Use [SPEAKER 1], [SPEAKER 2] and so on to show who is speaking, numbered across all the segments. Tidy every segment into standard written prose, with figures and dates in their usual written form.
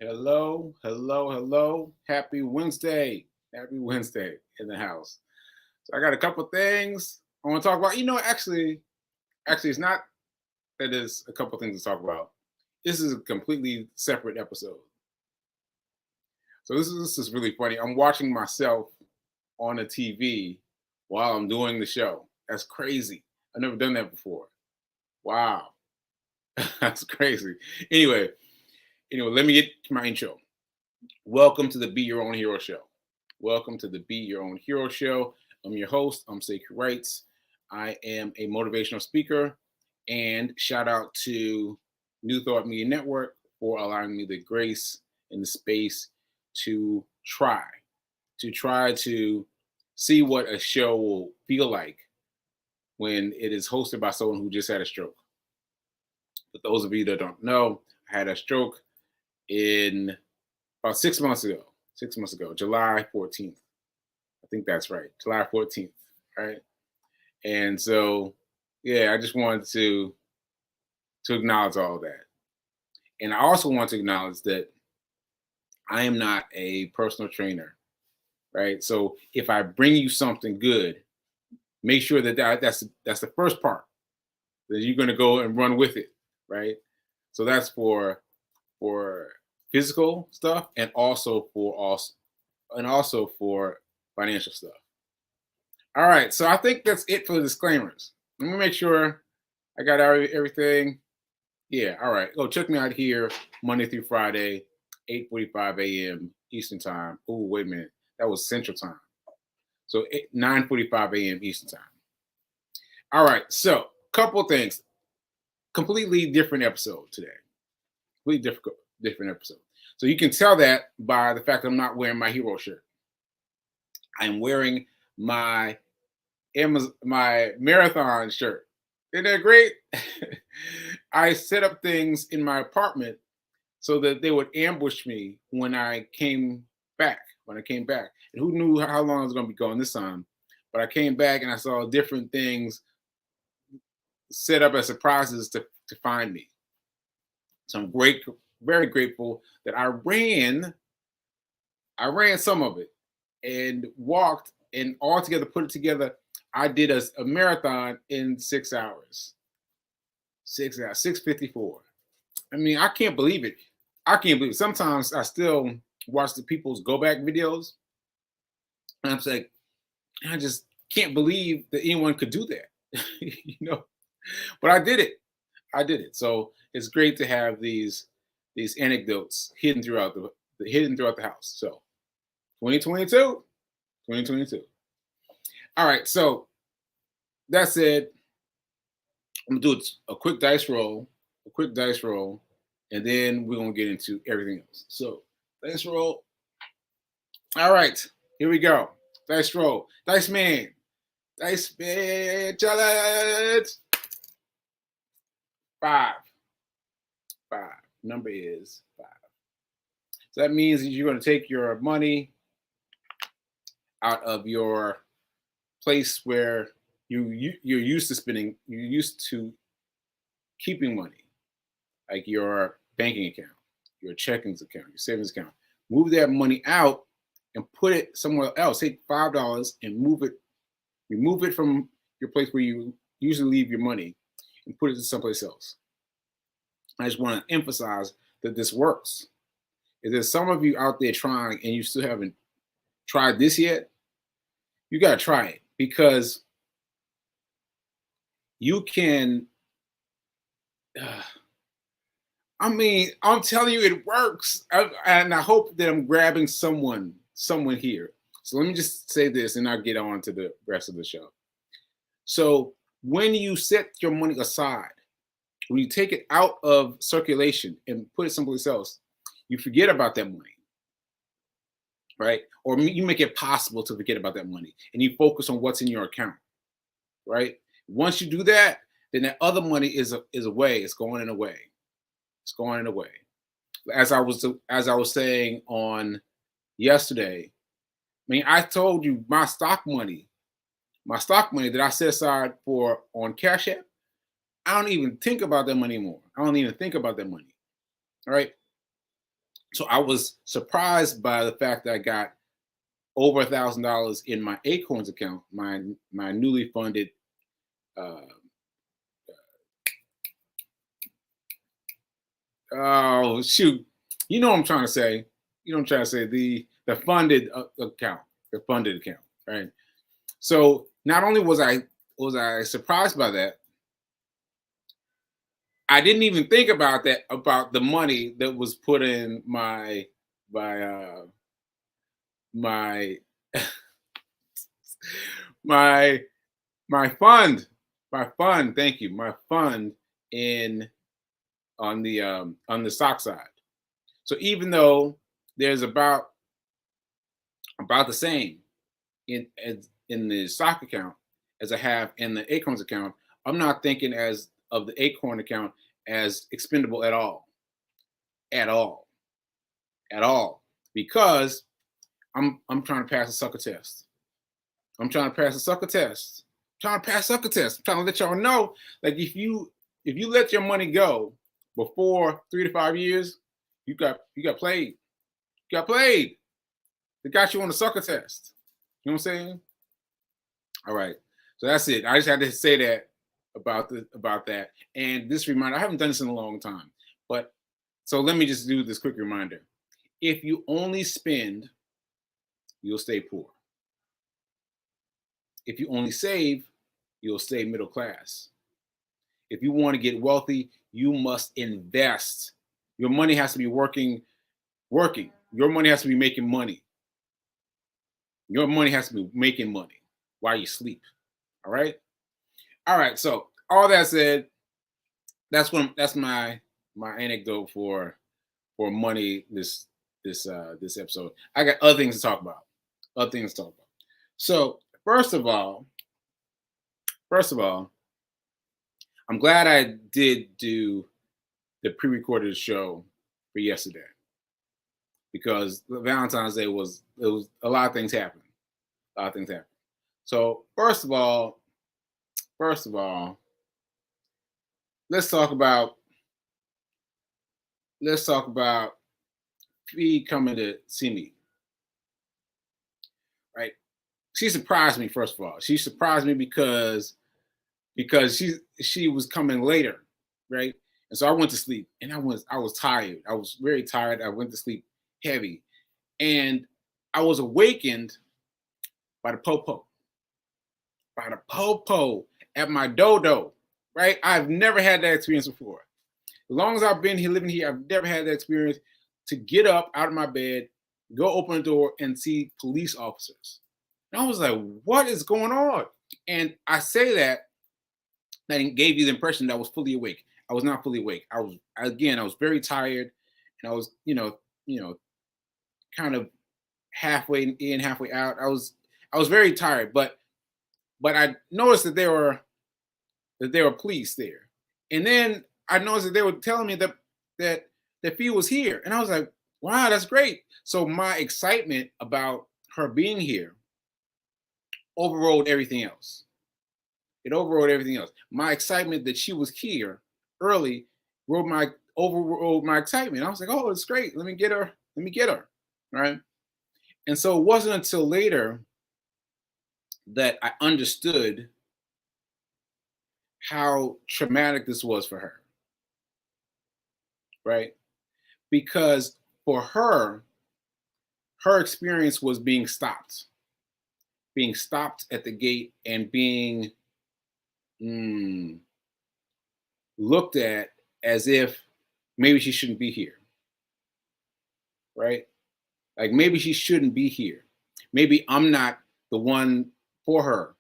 [SPEAKER 1] Hello, hello, hello. Happy Wednesday. Happy Wednesday in the house. So I got a couple things I want to talk about. Actually, it's not that there's a couple things to talk about. This is a completely separate episode. So this is really funny. I'm watching myself on the TV while I'm doing the show. That's crazy. I've never done that before. Wow. That's crazy. Anyway, let me get to my intro. Welcome to the Be Your Own Hero Show. Welcome to the Be Your Own Hero Show. I'm your host. I'm Sacred Wrights. I am a motivational speaker, and shout out to New Thought Media Network for allowing me the grace and the space to try to see what a show will feel like when it is hosted by someone who just had a stroke. For those of you that don't know, I had a stroke in about 6 months ago. 6 months ago, July 14th. I think that's right. July 14th. Right. And so, yeah, I just wanted to acknowledge all of that. And I also want to acknowledge that I am not a personal trainer. Right. So if I bring you something good, make sure that's the first part, that you're going to go and run with it. Right. So that's for physical stuff and also for financial stuff. All right, so I think that's it for the disclaimers. Let me make sure I got everything. Yeah, all right. Go check me out here Monday through Friday, 8:45 a.m. Eastern Time. Oh, wait a minute. That was Central Time. So 9:45 a.m. Eastern Time. All right, so couple things. Completely different episode today. Completely different episode. So you can tell that by the fact that I'm not wearing my hero shirt. I'm wearing my my marathon shirt. Isn't that great? I set up things in my apartment so that they would ambush me when I came back. And who knew how long I was going to be gone this time? But I came back and I saw different things set up as surprises to find me. So I'm very grateful that I ran some of it and walked and all together put it together. I did a marathon in 6 hours. 6 hours, 6:54. I mean, I can't believe it. I can't believe it. Sometimes I still watch the people's go back videos. And I'm like, I just can't believe that anyone could do that. But I did it. I did it. So it's great to have these anecdotes hidden throughout the house. So 2022. 2022. All right, so that said, I'm gonna do a quick dice roll, and then we're gonna get into everything else. So dice roll. All right, here we go. Dice roll. Dice man challenge. Five. Number is 5. So that means that you're gonna take your money out of your place where you're used to spending. You're used to keeping money, like your banking account, your checking account, your savings account. Move that money out and put it somewhere else. Take $5 and remove it from your place where you usually leave your money and put it someplace else. I just want to emphasize that this works. If there's some of you out there trying and you still haven't tried this yet, you got to try it, because you can. I mean, I'm telling you, it works, and I hope that I'm grabbing someone here. So let me just say this, and I'll get on to the rest of the show. So when you set your money aside, when you take it out of circulation and put it someplace else, you forget about that money, right? Or you make it possible to forget about that money, and you focus on what's in your account, right? Once you do that, then that other money is away. It's going in away. It's going away. As I was saying on yesterday, I mean, I told you my stock money that I set aside for on Cash App, I don't even think about that money anymore. I don't even think about that money. All right. So I was surprised by the fact that I got over $1,000 in my Acorns account, my newly funded. Uh, oh shoot, you know what I'm trying to say. You know what I'm trying to say. The funded account, the funded account, right? So not only was I surprised by that, I didn't even think about that about the money that was put in my my my my fund. Thank you, my fund in on the stock side. So even though there's about the same in the stock account as I have in the Acorns account, I'm not thinking as of the Acorn account as expendable at all, at all, at all, because I'm trying to pass a sucker test. I'm trying to pass a sucker test. I'm trying to pass a sucker test. I'm trying to let y'all know, like if you let your money go before 3 to 5 years, you got played. You got played. They got you on the sucker test. You know what I'm saying? All right. So that's it. I just had to say that about that. And this reminder, I haven't done this in a long time. But so let me just do this quick reminder. If you only spend, you'll stay poor. If you only save, you'll stay middle class. If you want to get wealthy, you must invest. Your money has to be working. Your money has to be making money. Your money has to be making money while you sleep. All right. All right. So all that said, that's my anecdote for money this episode. I got other things to talk about. Other things to talk about. So first of all, I'm glad I did do the pre-recorded show for yesterday because Valentine's Day was a lot of things happened. A lot of things happened. So first of all, let's talk about Fee coming to see me. Right? She surprised me. First of all, she surprised me because she was coming later, right? And so I went to sleep, and I was tired. I was very tired. I went to sleep heavy, and I was awakened by the popo, at my dodo, right? I've never had that experience before. As long as I've been here, living here, I've never had that experience to get up out of my bed, go open the door, and see police officers. And I was like, what is going on? And I say that gave you the impression that I was fully awake. I was not fully awake. I was very tired, and I was, kind of halfway in, halfway out. I was very tired, but I noticed that there were police there, and then I noticed that they were telling me that Fee was here, and I was like, wow, that's great. So my excitement about her being here overrode everything else. It overrode everything else. My excitement that she was here early overrode my excitement. I was like, oh, it's great. Let me get her. Let me get her. Right. And so it wasn't until later that I understood how traumatic this was for her. Right. Because for her experience was being stopped at the gate and being looked at as if maybe she shouldn't be here, right? Like maybe she shouldn't be here. Maybe I'm not the one for her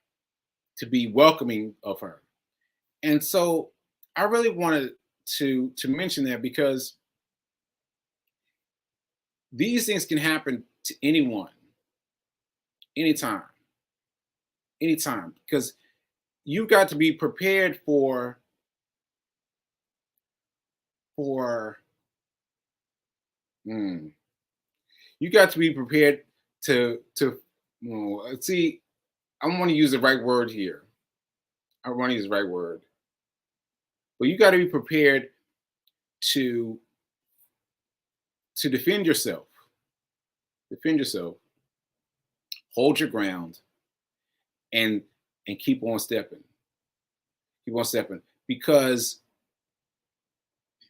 [SPEAKER 1] to be welcoming of her. And so I really wanted to mention that because these things can happen to anyone, anytime, anytime, because you've got to be prepared for you got to be prepared to see. I want to use the right word here. I want to use the right word, but you got to be prepared to to defend yourself. Defend yourself. Hold your ground and keep on stepping. Keep on stepping because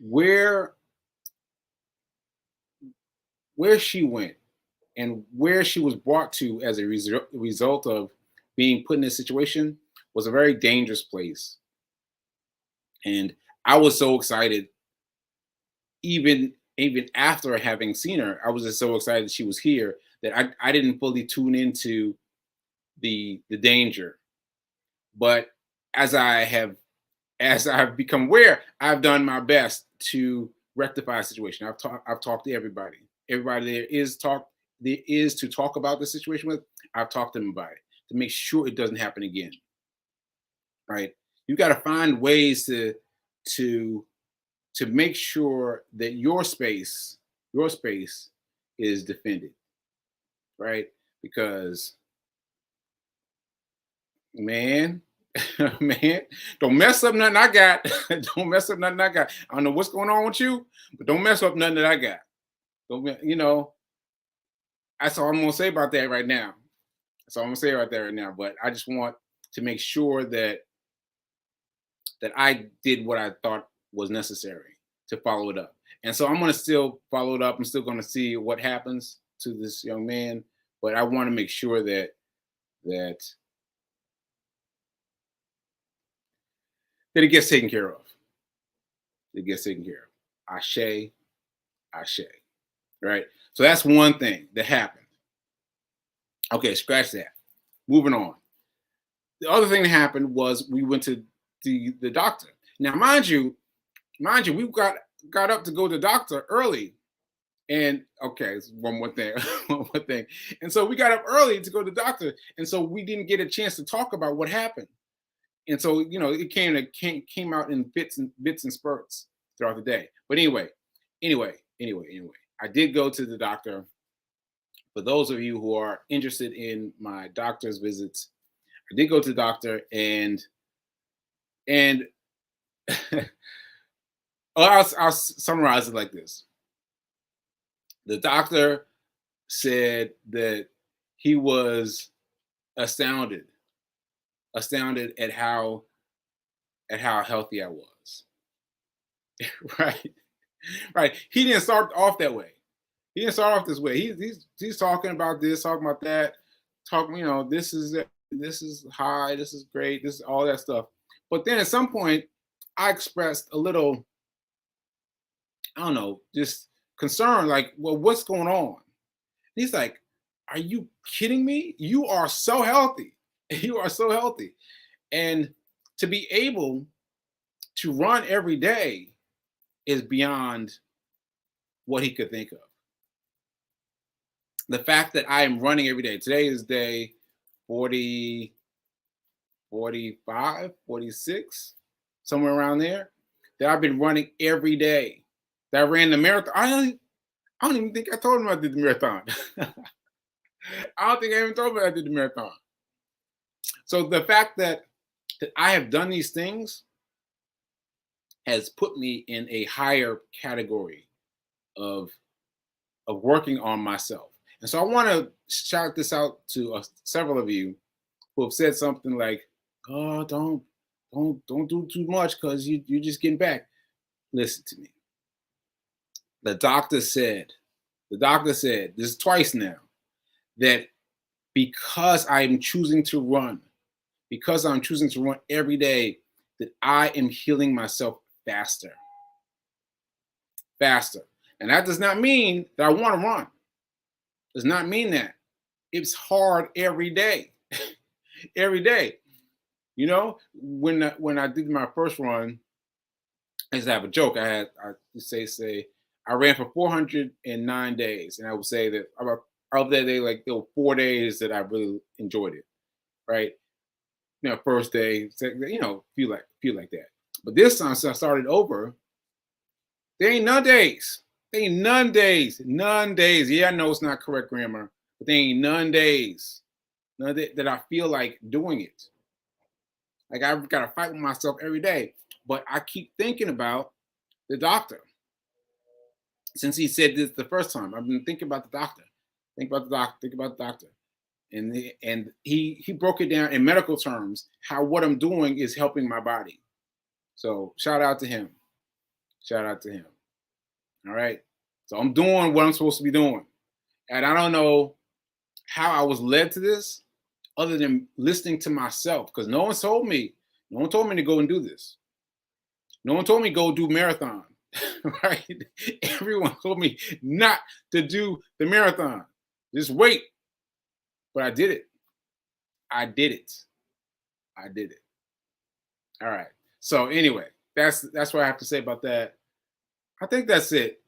[SPEAKER 1] where she went and where she was brought to as a result of being put in this situation was a very dangerous place. And I was so excited, even after having seen her, I was just so excited she was here that I didn't fully tune into the danger. But as I've become aware, I've done my best to rectify a situation. I've talked to everybody. Everybody there is to talk about the situation with. I've talked to them about it to make sure it doesn't happen again. Right? You got to find ways to make sure that your space is defended. Right? Because man, man, don't mess up nothing I got. Don't mess up nothing I got. I don't know what's going on with you, but don't mess up nothing that I got. Don't. That's all I'm gonna say about that right now. That's all I'm gonna say right there right now. But I just want to make sure that I did what I thought was necessary to follow it up. And so I'm gonna still follow it up. I'm still gonna see what happens to this young man, but I want to make sure that it gets taken care of. It gets taken care of. Ashe, ashe. Right. So that's one thing that happened. Okay, scratch that. Moving on. The other thing that happened was we went to the doctor. Now, mind you, we got up to go to the doctor early. And okay, one more thing. One more thing. And so we got up early to go to the doctor. And so we didn't get a chance to talk about what happened. And so, it came out in bits and spurts throughout the day. But anyway, I did go to the doctor. For those of you who are interested in my doctor's visits, I did go to the doctor and I'll summarize it like this. The doctor said that he was astounded at how healthy I was. Right. He didn't start off that way. He didn't start off this way. He's talking about this, talking about that, talking, this is high, this is great, this is all that stuff. But then at some point, I expressed a little, I don't know, just concern, like, well, what's going on? He's like, are you kidding me? You are so healthy. You are so healthy. And to be able to run every day is beyond what he could think of. The fact that I am running every day. Today is day 40, 45, 46, somewhere around there. That I've been running every day. That I ran the marathon. I don't even think I told him I did the marathon. I don't think I even told him I did the marathon. So the fact that I have done these things has put me in a higher category of working on myself. And so I want to shout this out to several of you who have said something like, "Oh, don't do too much because you're just getting back." Listen to me. The doctor said this is twice now, that because I'm choosing to run every day, that I am healing myself faster. And that does not mean that I want to run. Does not mean that. It's hard every day. Every day. When I did my first run, I used to have a joke. I say I ran for 409 days, and I would say that about of that day, like there were 4 days that I really enjoyed it. Right? First day, feel like that. But this time, since I started over, there ain't none days. There ain't none days. None days. Yeah, I know it's not correct grammar, but there ain't none days. None that I feel like doing it. Like I've got to fight with myself every day. But I keep thinking about the doctor. since he said this the first time, I've been thinking about the doctor. Think about the doctor. Think about the doctor. And he broke it down in medical terms how what I'm doing is helping my body. So shout out to him. Shout out to him. All right. So I'm doing what I'm supposed to be doing. And I don't know how I was led to this other than listening to myself, because no one told me to go and do this. No one told me go do marathon. Right? Everyone told me not to do the marathon. Just wait. But I did it. I did it. I did it. All right. So anyway, that's what I have to say about that. I think that's it.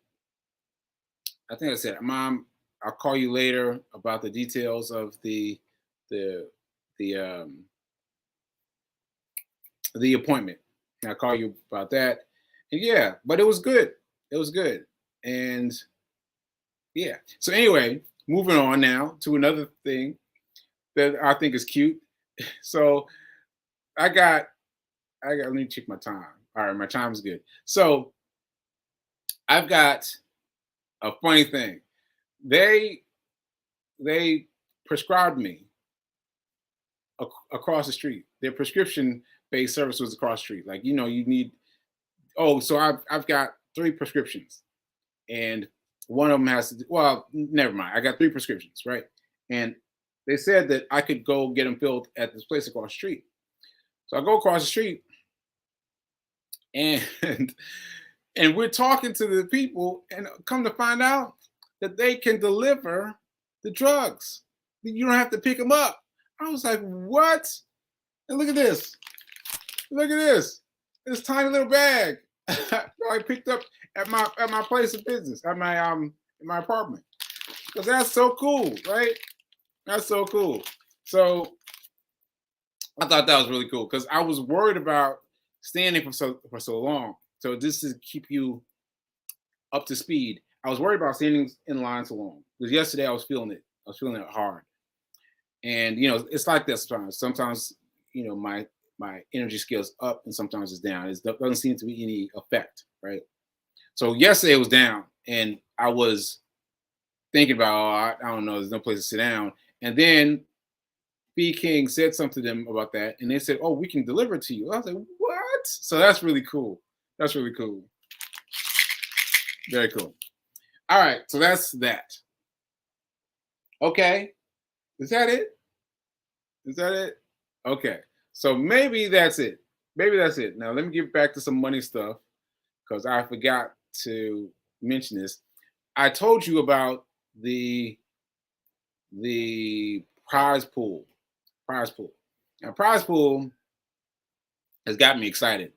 [SPEAKER 1] I think that's it. Mom, I'll call you later about the details of the um the appointment. I'll call you about that. And yeah, but it was good. It was good. And yeah. So anyway, moving on now to another thing that I think is cute. So I got let me check my time. All right, my time is good. So I've got a funny thing. They prescribed me across the street. Their prescription based service was across the street. Like, you need, so I've got 3 prescriptions, and one of them has to well, never mind. I got 3 prescriptions, right? And they said that I could go get them filled at this place across the street. So I go across the street, and and we're talking to the people, and come to find out that they can deliver the drugs. You don't have to pick them up. I was like, what? And look at this. Look at this. This tiny little bag I picked up at my place of business, at my in my apartment. Because that's so cool, right? That's so cool. So I thought that was really cool because I was worried about standing for so long. So just to keep you up to speed, I was worried about standing in line so long. Because yesterday I was feeling it. I was feeling it hard. And it's like this sometimes. Sometimes, my energy scale's up and sometimes it's down. It doesn't seem to be any effect, right? So yesterday it was down, and I was thinking about, I don't know, there's no place to sit down. And then B King said something to them about that, and they said, "Oh, we can deliver it to you." I was like, "What?" So that's really cool. That's really cool. Very cool. All right, so that's that. Okay, is that it? Is that it? Okay, so maybe that's it. Maybe that's it. Now let me get back to some money stuff because I forgot to mention this. I told you about the prize pool. Prize pool. Now, prize pool has got me excited.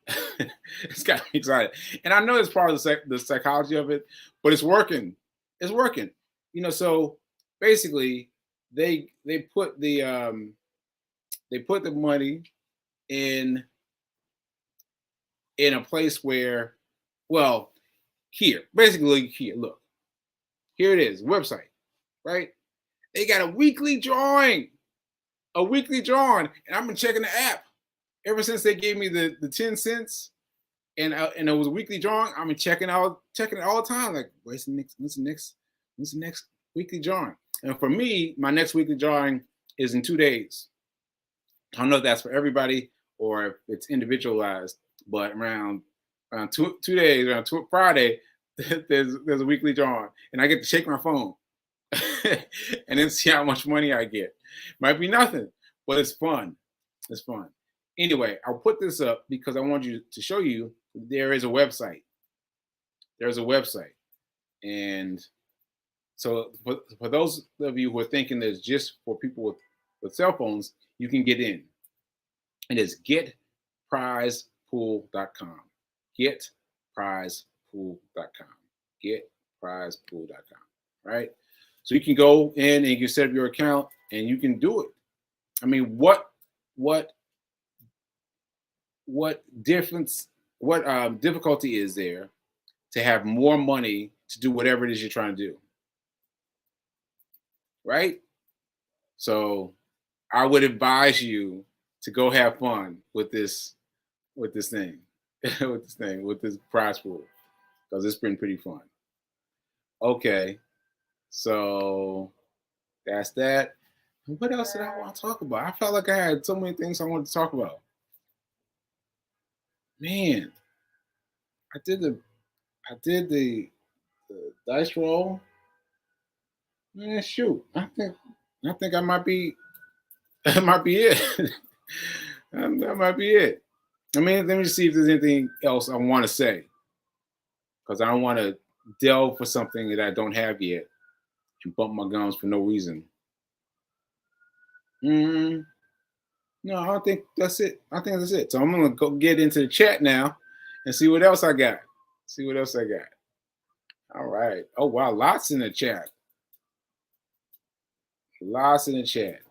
[SPEAKER 1] It's got me excited, and I know it's part of the psychology of it, but it's working. It's working. So basically, they put the money in a place where, well, here, basically here. Look, here it is, website, right? They got a weekly drawing, and I've been checking the app ever since they gave me the 10 cents, and it was a weekly drawing. I've been checking it all the time. Like, when's the next weekly drawing? And for me, my next weekly drawing is in 2 days. I don't know if that's for everybody or if it's individualized, but around 2 days, around Friday, there's a weekly drawing, and I get to shake my phone and then see how much money I get. Might be nothing, but it's fun. It's fun. Anyway, I'll put this up because I want you to show you there is a website. There's a website. And so for those of you who are thinking that it's just for people with cell phones, you can get in. It is getprizepool.com. Getprizepool.com. Getprizepool.com. Right? So you can go in and you can set up your account and you can do it. I mean, what difficulty is there to have more money to do whatever it is you're trying to do? Right? So I would advise you to go have fun with this thing, with this prize pool, because it's been pretty fun. Okay. So that's that. What else did I want to talk about? I felt like I had so many things I wanted to talk about. Man, I did the the dice roll. Man, shoot. I think I might be that might be it. That might be it. I mean, let me see if there's anything else I want to say. Because I don't want to delve for something that I don't have yet and bump my gums for no reason. Mm, no, I don't think that's it. I think that's it. So I'm gonna go get into the chat now and see what else I got. See what else I got. All right. Oh wow, lots in the chat. Lots in the chat.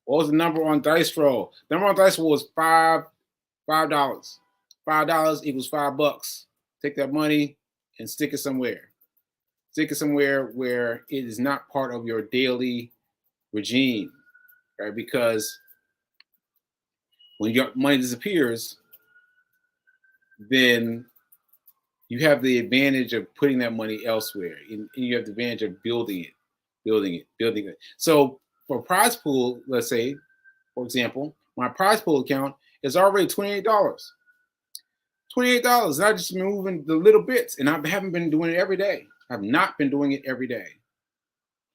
[SPEAKER 1] What was the number on dice roll? The number on dice roll was $5. $5 equals $5. Take that money and stick it somewhere. Stick it somewhere where it is not part of your daily regime, right? Because when your money disappears, then you have the advantage of putting that money elsewhere, and you have the advantage of building it. So for prize pool, let's say, for example, my prize pool account is already $28. $28. And I've just been moving the little bits, and I haven't been doing it every day. I've not been doing it every day.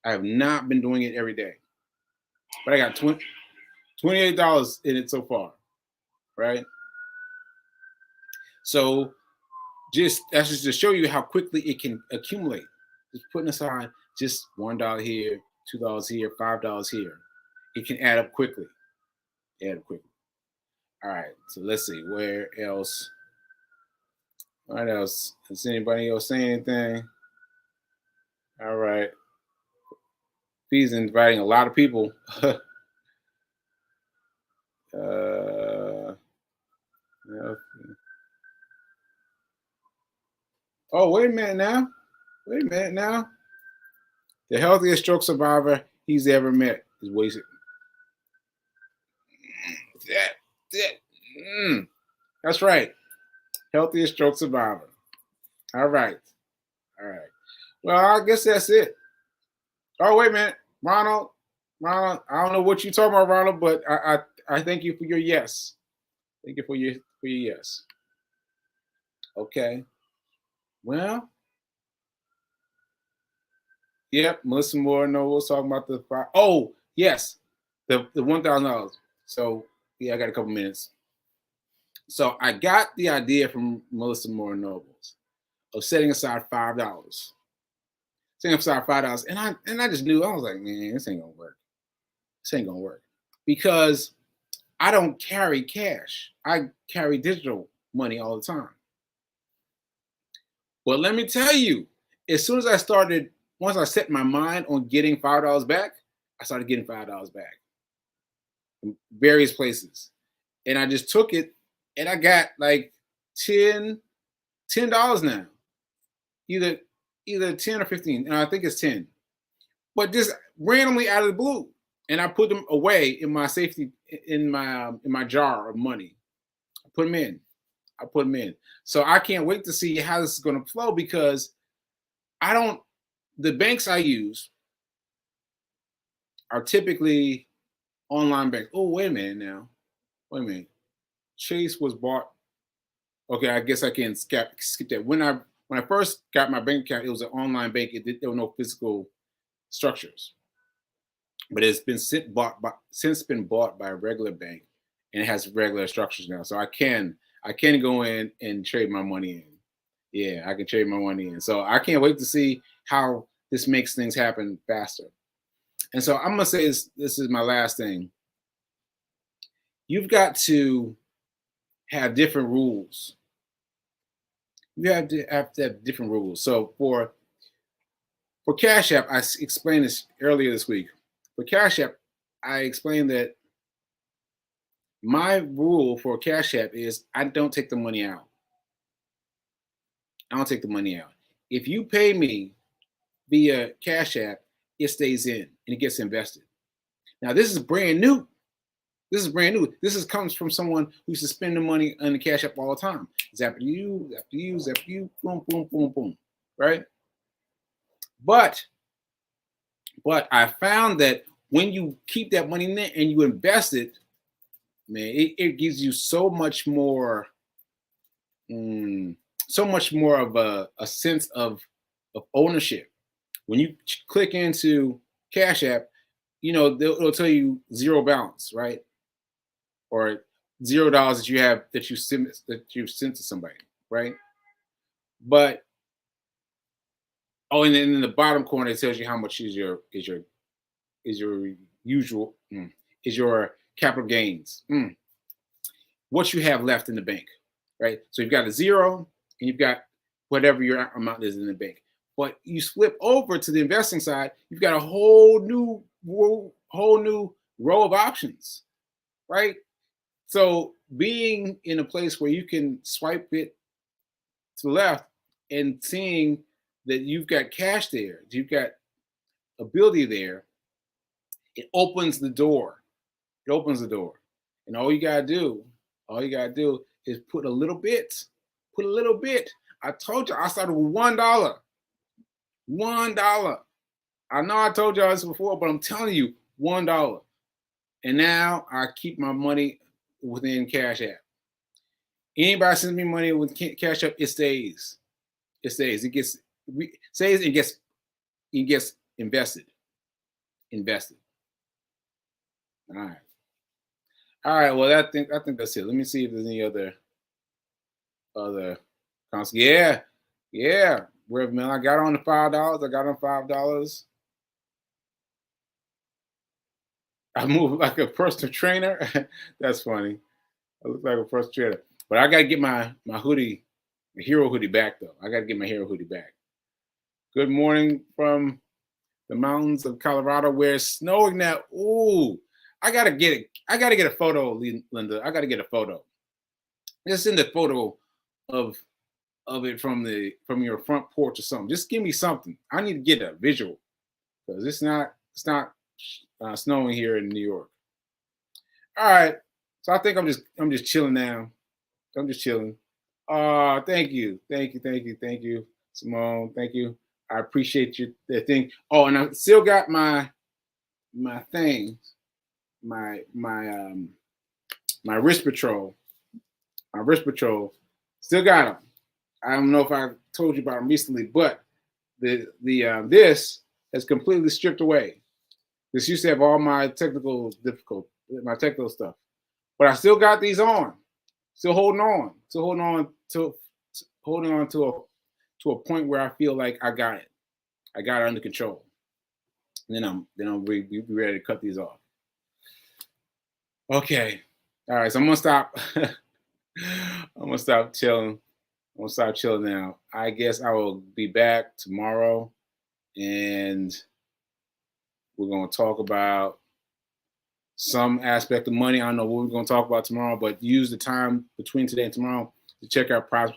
[SPEAKER 1] I have not been doing it every day. But I got $28 in it so far, right? So that's just to show you how quickly it can accumulate. Just putting aside just $1 here, $2 here, $5 here. It can add up quickly. All right. So let's see. Where else? What else? Is anybody else saying anything? All right. He's inviting a lot of people. Oh, wait a minute now. The healthiest stroke survivor he's ever met is wasted. That's right. Healthiest stroke survivor. All right. Well, I guess that's it. Oh, wait a minute. Ronald, I don't know what you're talking about, Ronald, but I thank you for your yes. Thank you for your yes. Okay. Well, yep. Melissa Moore was talking about the five. Oh, yes, the $1,000. So yeah, I got a couple minutes. So I got the idea from Melissa Moore Nobles of setting aside $5. Setting aside $5, and I just knew, I was like, man, this ain't gonna work. Because I don't carry cash. I carry digital money all the time. But let me tell you, as soon as once I set my mind on getting $5 back, I started getting $5 back from various places. And I just took it, and I got like $10 now. Either 10 or 15, and I think it's 10. But just randomly out of the blue. And I put them away in my safety, in my jar of money. I put them in. So I can't wait to see how this is going to flow, because the banks I use are typically online banks. Oh, wait a minute. Chase was bought. Okay, I guess I can skip that. When I first got my bank account, it was an online bank. There were no physical structures. But it's been since been bought by a regular bank, and it has regular structures now. So I can go in and trade my money in. Yeah, I can trade my money in. So I can't wait to see how this makes things happen faster. And so I'm gonna say this is my last thing. You've got to have different rules. You have to have different rules. So for Cash App, I explained this earlier this week. For Cash App, I explained that my rule for Cash App is I don't take the money out. If you pay me via Cash App, it stays in and it gets invested. Now, this is brand new. This comes from someone who used to spend the money on the Cash App all the time. Zap you, boom, boom, boom, boom, right? But I found that when you keep that money in there and you invest it, man, it gives you so much more, so much more of a sense of ownership. When you click into Cash App, you know, it'll tell you zero balance, right? Or $0 that you have that you've sent to somebody, right? But and then in the bottom corner it tells you how much is your usual is your capital gains, what you have left in the bank, right? So you've got a zero and you've got whatever your amount is in the bank. But you flip over to the investing side, you've got a whole new row of options, right? So being in a place where you can swipe it to the left and seeing that you've got cash there, you've got ability there, it opens the door. It opens the door. And all you gotta do is put a little bit. Put a little bit. I told you I started with $1. $1. I know I told y'all this before, but I'm telling you, $1. And now I keep my money within Cash App. Anybody sends me money with Cash App, it stays. It stays. It gets invested. Invested. All right. All right. Well, I think that's it. Let me see if there's any other comments. Yeah. Rev man, I got on the $5. I got on $5. I move like a personal trainer. That's funny. I look like a personal trainer. But I gotta get my hoodie, my hero hoodie back though. I gotta get my hero hoodie back. Good morning from the mountains of Colorado where it's snowing now. Ooh, I gotta get it. I gotta get a photo, Linda. I gotta get a photo. Just send a photo of it from your front porch or something. Just give me something. I need to get a visual because it's not snowing here in New York. All right, so I think I'm just chilling now. I'm just chilling. Thank you, Simone. Thank you. I appreciate you. The thing. Oh, and I still got my thing, my wrist patrol. My wrist patrol. Still got them. I don't know if I told you about them recently, but this has completely stripped away. This used to have all my technical stuff, but I still got these on. Still holding on to a point where I feel like I got it. I got it under control. And then I'll be ready to cut these off. Okay. All right. So I'm gonna stop. I'm gonna stop chilling. I'm gonna stop chilling now. I guess I will be back tomorrow, and we're gonna talk about some aspect of money. I don't know what we're gonna talk about tomorrow, but use the time between today and tomorrow to check out prize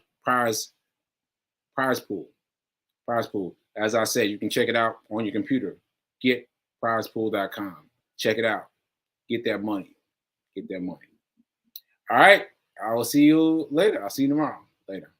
[SPEAKER 1] pool. Prize pool. As I said, you can check it out on your computer. Get prizepool.com. Check it out. Get that money. Get that money. All right. I will see you later. I'll see you tomorrow. Later.